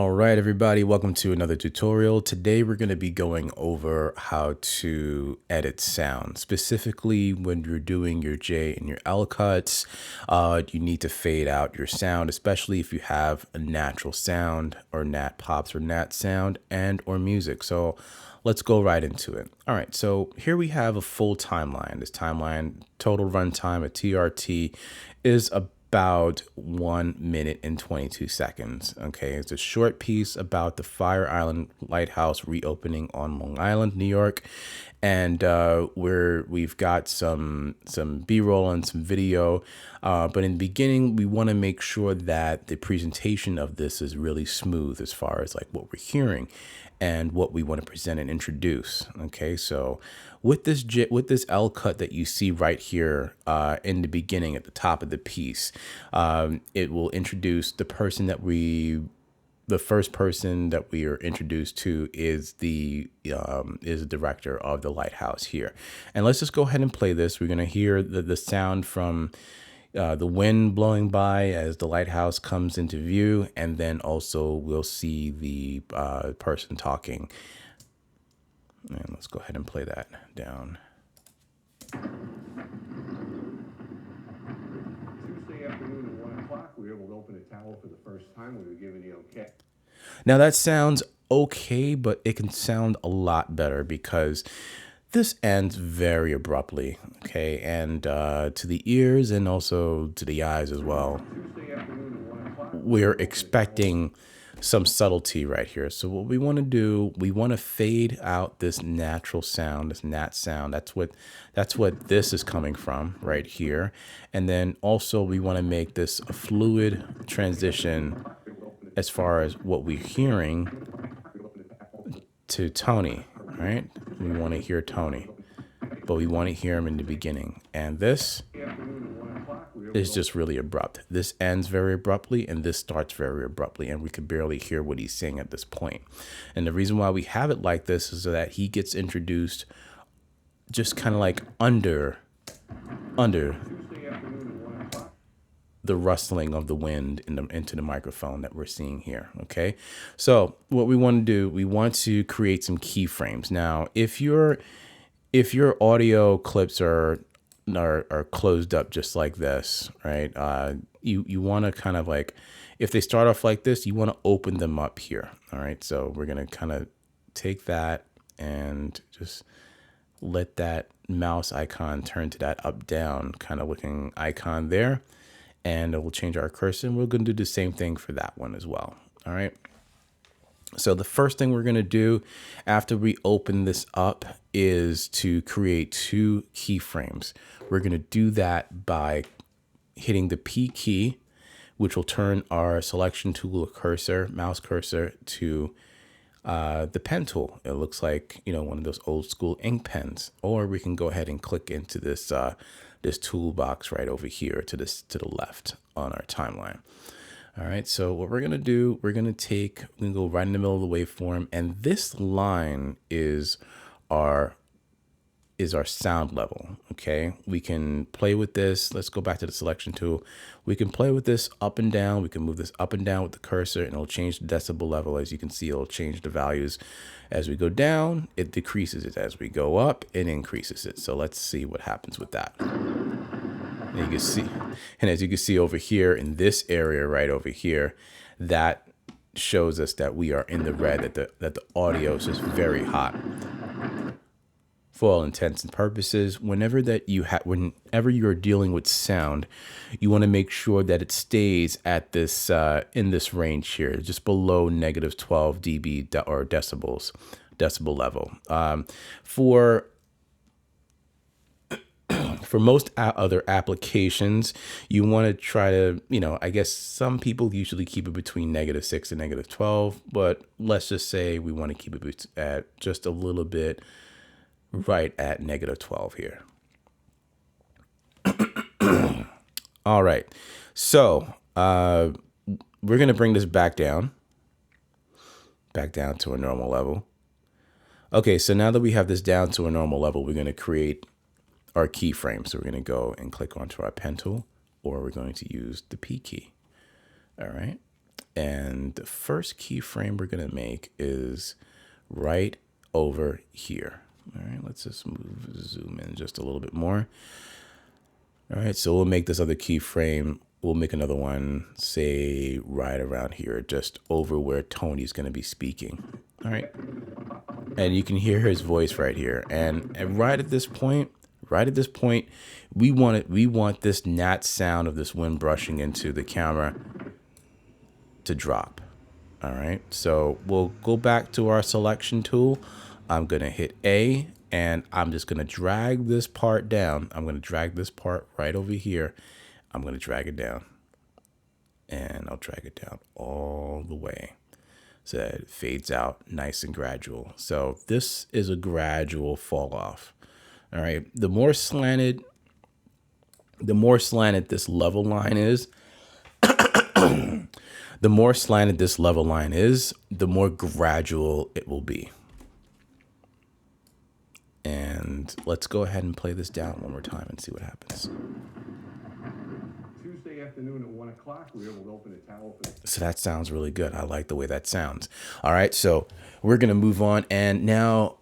All right, everybody, welcome to another tutorial. Today we're going to be going over how to edit sound. Specifically, when you're doing your J and your L cuts, you need to fade out your sound, especially if you have a natural sound or nat pops or nat sound and or music. So let's go right into it. All right, so here we have a full timeline. This timeline, total runtime, a TRT, is about 1 minute and 22 seconds. Okay, it's a short piece about the Fire Island Lighthouse reopening on Long Island, New York, and we've got some B-roll and some video. But in the beginning, we want to make sure that the presentation of this is really smooth as far as like what we're hearing and what we want to present and introduce. Okay, so with this L cut that you see right here in the beginning at the top of the piece, it will introduce the first person that we are introduced to is the director of the lighthouse here. And let's just go ahead and play this. We're going to hear the sound from the wind blowing by as the lighthouse comes into view, and then also we'll see the person talking. And let's go ahead and play that down. Tuesday afternoon at 1 o'clock, we were able to open a tower for the first time. We were given the okay. Now that sounds okay, but it can sound a lot better because this ends very abruptly, okay? And to the ears and also to the eyes as well, Tuesday afternoon at 1 o'clock. we're expecting some subtlety right here. So what we want to do, we want to fade out this natural sound, this nat sound. That's what this is coming from right here. And then also we want to make this a fluid transition as far as what we're hearing to Tony, right? We want to hear Tony, but we want to hear him in the beginning. And this is just really abrupt. This ends very abruptly and this starts very abruptly, and we can barely hear what he's saying at this point. And the reason why we have it like this is so that he gets introduced just kind of like under the rustling of the wind into the microphone that we're seeing here. Okay, so what we want to do, we want to create some keyframes. Now, if your audio clips are closed up just like this, right? You want to kind of like, if they start off like this, you want to open them up here. All right, so we're gonna kind of take that and just let that mouse icon turn to that up down kind of looking icon there, and it will change our cursor. And we're going to do the same thing for that one as well. All right. So the first thing we're going to do after we open this up is to create two keyframes. We're going to do that by hitting the P key, which will turn our selection tool cursor, mouse cursor, to the pen tool. It looks like, one of those old school ink pens. Or we can go ahead and click into this this toolbox right over here to the left on our timeline. All right, so what we're gonna do, we're gonna go right in the middle of the waveform, and this line is our sound level. Okay, we can play with this. Let's go back to the selection tool. We can play with this up and down. We can move this up and down with the cursor, and it'll change the decibel level. As you can see, it'll change the values. As we go down, it decreases it. As we go up, it increases it. So let's see what happens with that. And you can see, and as you can see over here in this area right over here, that shows us that we are in the red, that the audio is just very hot. For all intents and purposes, whenever you're dealing with sound, you want to make sure that it stays at this in this range here, just below negative 12 dB or decibel level. For most other applications, you want to try to, I guess some people usually keep it between -6 and -12, but let's just say we want to keep it at just a little bit right at -12 here. All right, so we're going to bring this back down to a normal level. Okay, so now that we have this down to a normal level, we're going to create our keyframe. So we're going to go and click onto our pen tool, or we're going to use the P key. All right. And the first keyframe we're going to make is right over here. All right, let's just zoom in just a little bit more. All right, so we'll make this other keyframe. We'll make another one, say right around here, just over where Tony's going to be speaking. All right. And you can hear his voice right here. And right at this point, we want this gnat sound of this wind brushing into the camera to drop. All right. So we'll go back to our selection tool. I'm going to hit A and I'm just going to drag this part down. I'm going to drag this part right over here. I'm going to drag it down, and I'll drag it down all the way so that it fades out nice and gradual. So this is a gradual fall off. All right. The more slanted this level line is, the more gradual it will be. And let's go ahead and play this down one more time and see what happens. Tuesday afternoon at 1 o'clock, we were able to open a towel for the... So that sounds really good. I like the way that sounds. All right, so we're going to move on. And now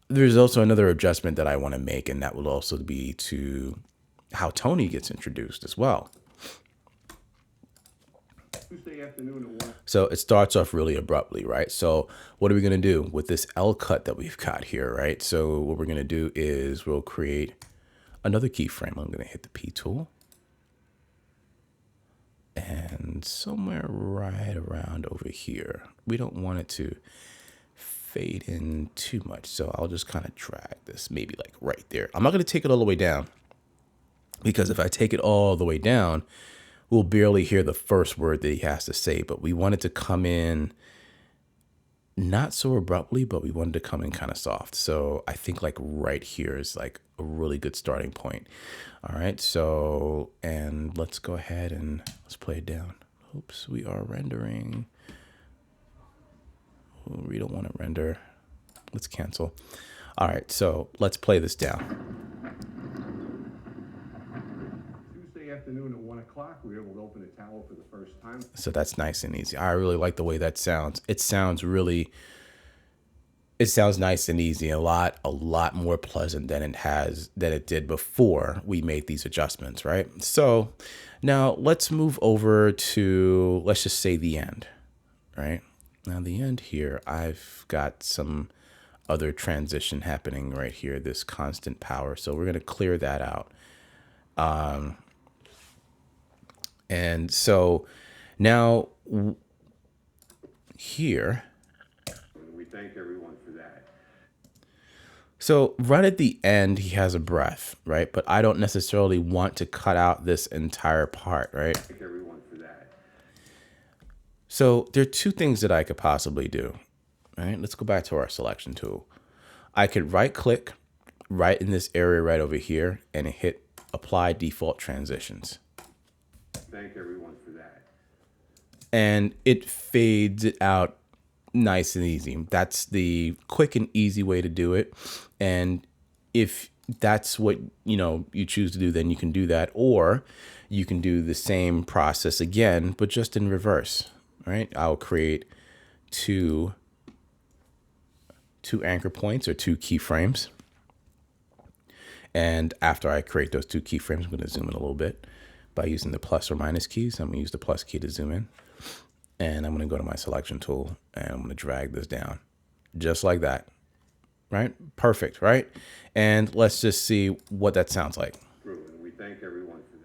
there's also another adjustment that I want to make, and that will also be to how Tony gets introduced as well. Tuesday afternoon at 1. So it starts off really abruptly, right? So what are we going to do with this L cut that we've got here, right? So what we're going to do is we'll create another keyframe. I'm going to hit the P tool. And somewhere right around over here, we don't want it to fade in too much. So I'll just kind of drag this maybe like right there. I'm not going to take it all the way down, because if I take it all the way down, we'll barely hear the first word that he has to say. But we want it to come in not so abruptly, but we wanted to come in kind of soft. So I think like right here is like a really good starting point. All right. So, and let's go ahead and let's play it down. Oops, we are rendering. We don't want to render. Let's cancel. All right. So let's play this down. Tuesday afternoon at 1 o'clock, we were able to open a towel for the first time. So that's nice and easy. I really like the way that sounds. It sounds nice and easy, a lot more pleasant than it did before we made these adjustments, right? So now let's move over to, let's just say the end, right? Now the end here, I've got some other transition happening right here, this constant power. So we're going to clear that out. And so now here, We thank everyone for that. so right at the end, he has a breath, right? But I don't necessarily want to cut out this entire part, right? Thank everyone for that. So there are two things that I could possibly do, right? Let's go back to our selection tool. I could right click right in this area right over here and hit apply default transitions. Thank everyone for that. And it fades it out nice and easy. That's the quick and easy way to do it. And if that's what you choose to do, then you can do that, or you can do the same process again, but just in reverse. Right? I'll create two anchor points or two keyframes. And after I create those two keyframes, I'm going to zoom in a little bit by using the plus or minus keys. I'm going to use the plus key to zoom in. And I'm going to go to my selection tool and I'm going to drag this down just like that. Right? Perfect, right? And let's just see what that sounds like. And we thank everyone for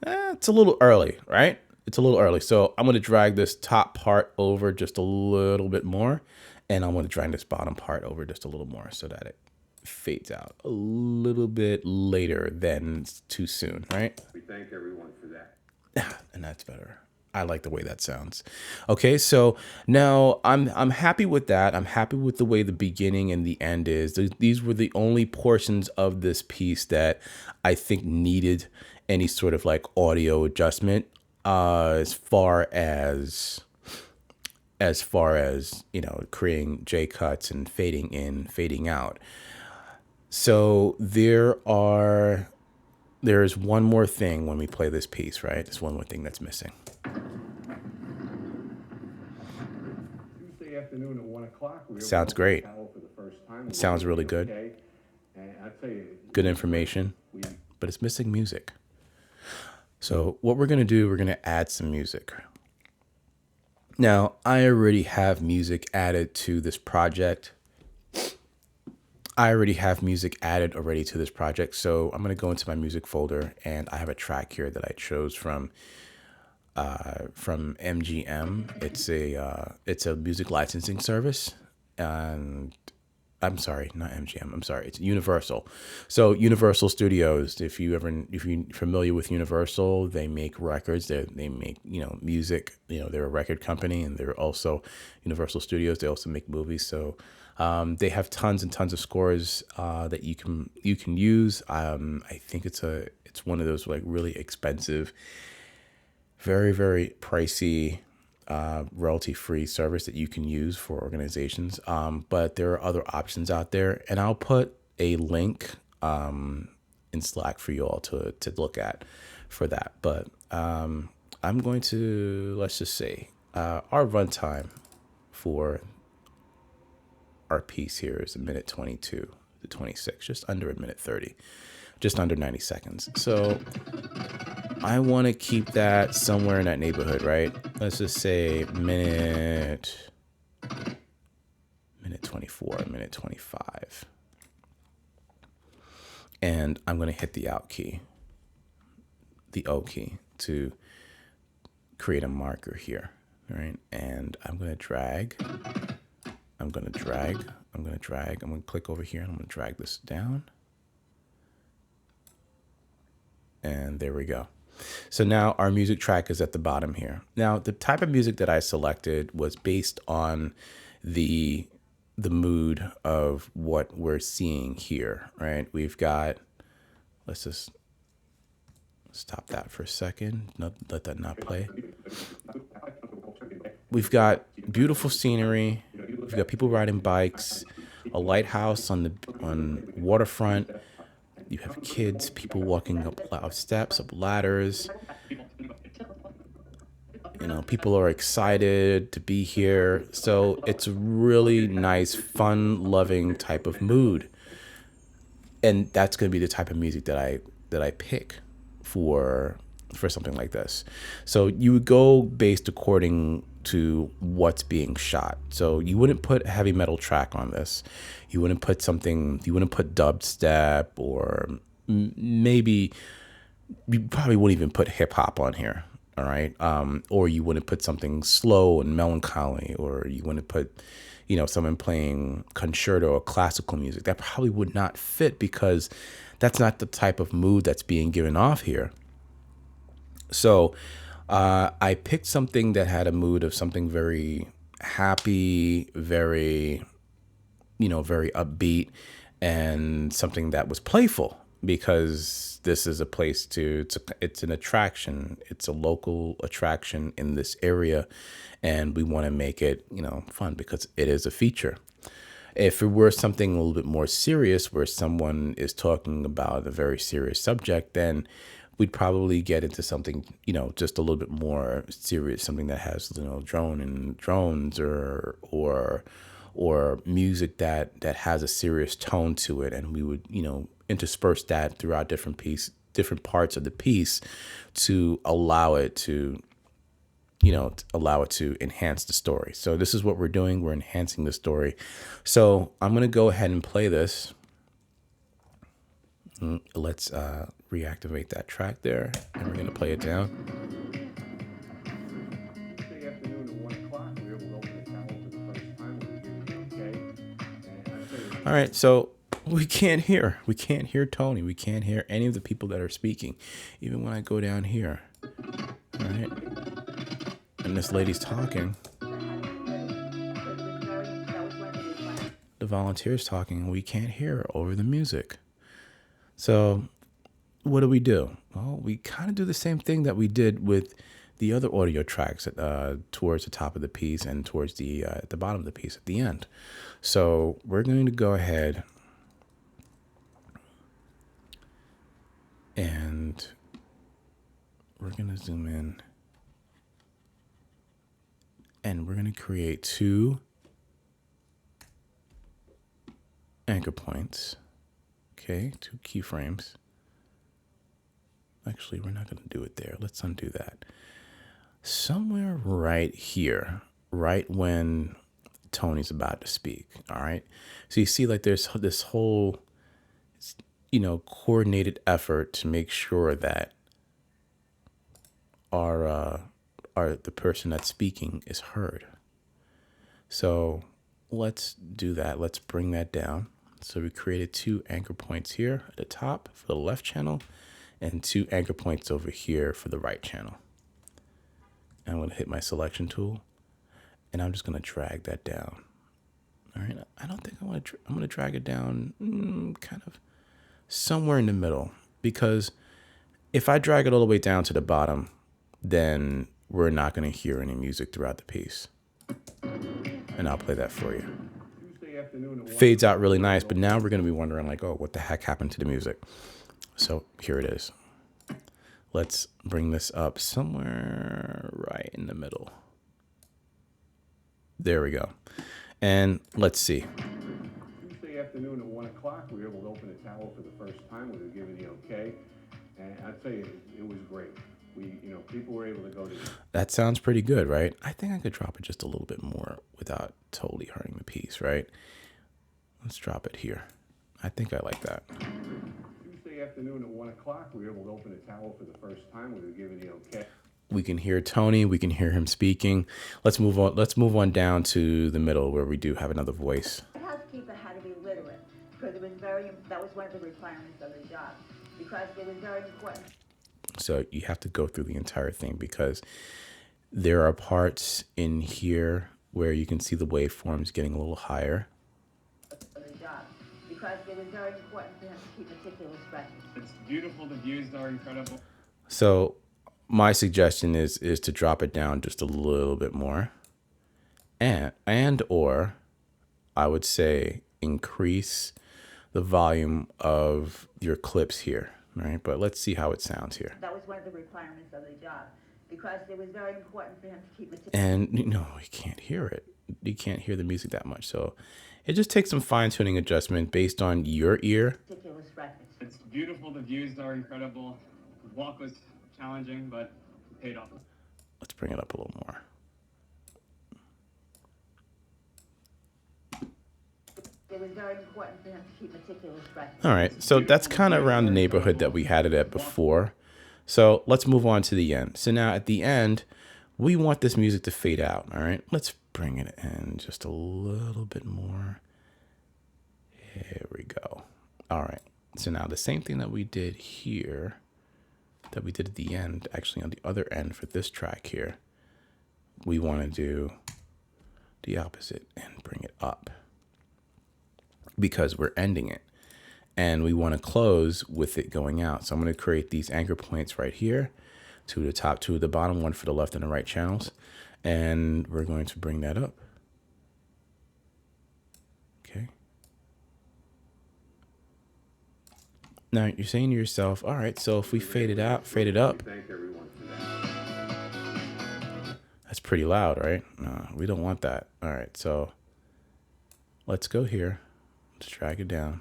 that. It's a little early, right? It's a little early. So I'm going to drag this top part over just a little bit more. And I'm going to drag this bottom part over just a little more so that it fades out a little bit later than too soon, right? We thank everyone for that. And that's better. I like the way that sounds. Okay, so now I'm happy with that. I'm happy with the way the beginning and the end is. These were the only portions of this piece that I think needed any sort of like audio adjustment as far as creating J cuts and fading in, fading out. So there's one more thing when we play this piece, right? There's one more thing that's missing. Tuesday afternoon at 1 o'clock, we were able to Sounds open the great. tower for the first time. It We were sounds really doing good. okay. And I tell you, Good information, we but it's missing music. So what we're going to do, we're going to add some music. Now, I already have music added to this project. So I'm going to go into my music folder, and I have a track here that I chose from MGM. It's a music licensing service, and I'm sorry, not MGM. I'm sorry, it's Universal. So Universal Studios. If you're familiar with Universal, they make records. They make music. They're a record company, and they're also Universal Studios. They also make movies. So they have tons and tons of scores that you can use. I think it's one of those like really expensive, very, very pricey, royalty-free service that you can use for organizations. But there are other options out there, and I'll put a link in Slack for you all to look at for that. But I'm going to, let's just say, our runtime for our piece here is 1:22 to 26, just under 1:30, just under 90 seconds. So I want to keep that somewhere in that neighborhood, right? Let's just say minute 24, minute 25. And I'm going to hit the out key, the O key, to create a marker here, right? And I'm going to drag. I'm going to click over here, and I'm going to drag this down. And there we go. So now our music track is at the bottom here. Now, the type of music that I selected was based on the mood of what we're seeing here, right? We've got, let's just stop that for a second. Let that not play. We've got beautiful scenery. We've got people riding bikes, a lighthouse on waterfront. You have kids, people walking up steps, up ladders. People are excited to be here. So it's a really nice, fun-loving type of mood. And that's going to be the type of music that I pick for something like this. So you would go based according to what's being shot. So you wouldn't put a heavy metal track on this. You wouldn't put dubstep, or maybe you probably wouldn't even put hip hop on here. All right. Or you wouldn't put something slow and melancholy, or you wouldn't put, someone playing concerto or classical music. That probably would not fit, because that's not the type of mood that's being given off here. So I picked something that had a mood of something very happy, very, very upbeat, and something that was playful, because this is a place it's an attraction. It's a local attraction in this area, and we want to make it, fun, because it is a feature. If it were something a little bit more serious, where someone is talking about a very serious subject, then we'd probably get into something, just a little bit more serious, something that has, drones, or music that has a serious tone to it, and we would, intersperse that throughout different parts of the piece, to allow it to enhance the story. So this is what we're doing. We're enhancing the story. So I'm going to go ahead and play this. Let's reactivate that track there, and we're going to play it down. Tuesday afternoon at 1 o'clock, we were able to open the tower for the first time. We were doing okay. And I tell you, All right, so we can't hear Tony. We can't hear any of the people that are speaking, even when I go down here. All right, and this lady's talking. The volunteer's talking, and we can't hear her over the music. So what do? Well, we kind of do the same thing that we did with the other audio tracks towards the top of the piece, and towards the bottom of the piece at the end. So we're going to go ahead and we're going to zoom in, and we're going to create two anchor points. Okay, 2 keyframes. Actually, we're not going to do it there. Let's undo that. Somewhere right here, right when Tony's about to speak. All right. So you see, like, there's this whole, coordinated effort to make sure that the person that's speaking is heard. So let's do that. Let's bring that down. So we created 2 anchor points here at the top for the left channel and 2 anchor points over here for the right channel. And I'm going to hit my selection tool and I'm just going to drag that down. All right. I don't think I'm going to drag it down kind of somewhere in the middle, because if I drag it all the way down to the bottom, then we're not going to hear any music throughout the piece. And I'll play that for you. Fades out really nice, but now we're going to be wondering, like, oh, what the heck happened to the music? So here it is. Let's bring this up somewhere right in the middle. There we go. And let's see. Tuesday afternoon at 1 o'clock, we were able to open the tower for the first time. We were given the okay. And I'd say it was great. People were able to go to. That sounds pretty good, right? I think I could drop it just a little bit more without totally hurting the piece, right? Let's drop it here. I think I like that. Tuesday afternoon at 1 o'clock, we were able to open the tower for the first time. We were given the okay. We can hear Tony. We can hear him speaking. Let's move on. Let's move on down to the middle where we do have another voice. The housekeeper had to be literate because that was one of the requirements of the job, because it was very important. So you have to go through the entire thing, because there are parts in here where you can see the waveforms getting a little higher. The job, because it was very important for him to keep meticulous records. It's beautiful. The views are incredible. So my suggestion is to drop it down just a little bit more, and or I would say increase the volume of your clips here. Right, but let's see how it sounds here. That was one of the requirements of the job, because it was very important for him to keep meticulous. And you can't hear it. You can't hear the music that much. So it just takes some fine-tuning adjustment based on your ear. Meticulous records. It's beautiful. The views are incredible. The walk was challenging, but it paid off. Let's bring it up a little more. It was very important for him to keep meticulous records. All right, so that's kind of around the neighborhood that we had it at before. So let's move on to the end. So now at the end, we want this music to fade out. All right, let's bring it in just a little bit more. Here we go. All right, so now the same thing that we did here, that we did at the end, actually on the other end for this track here, we want to do the opposite and bring it up, because we're ending it and we want to close with it going out. So I'm going to create these anchor points right here, 2 to the top, 2 to the bottom, 1 for the left and the right channels. And we're going to bring that up. Okay. Now you're saying to yourself, all right, so if we fade it out, fade it up, that's pretty loud, right? No, we don't want that. All right, so let's go here. Let's drag it down.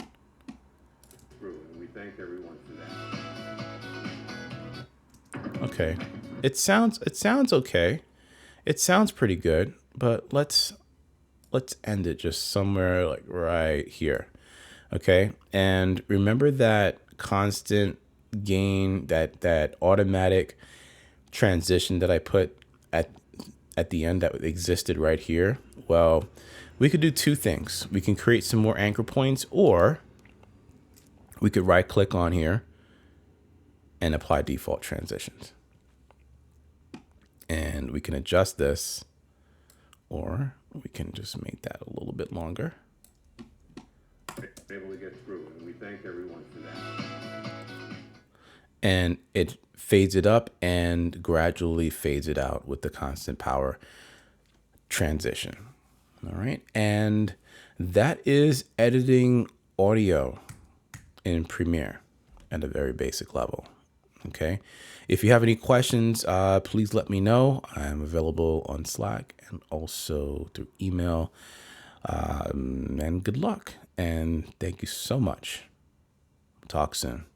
We thank everyone for that. Okay. It sounds okay. It sounds pretty good, but let's end it just somewhere like right here. Okay? And remember that constant gain, that automatic transition that I put at the end that existed right here? Well, we could do 2 things. We can create some more anchor points, or we could right click on here and apply default transitions. And we can adjust this, or we can just make that a little bit longer. Able to get through, and we thank everyone for that. And it fades it up and gradually fades it out with the constant power transition. All right. And that is editing audio in Premiere at a very basic level. Okay. If you have any questions, please let me know. I'm available on Slack and also through email. And good luck. And thank you so much. Talk soon.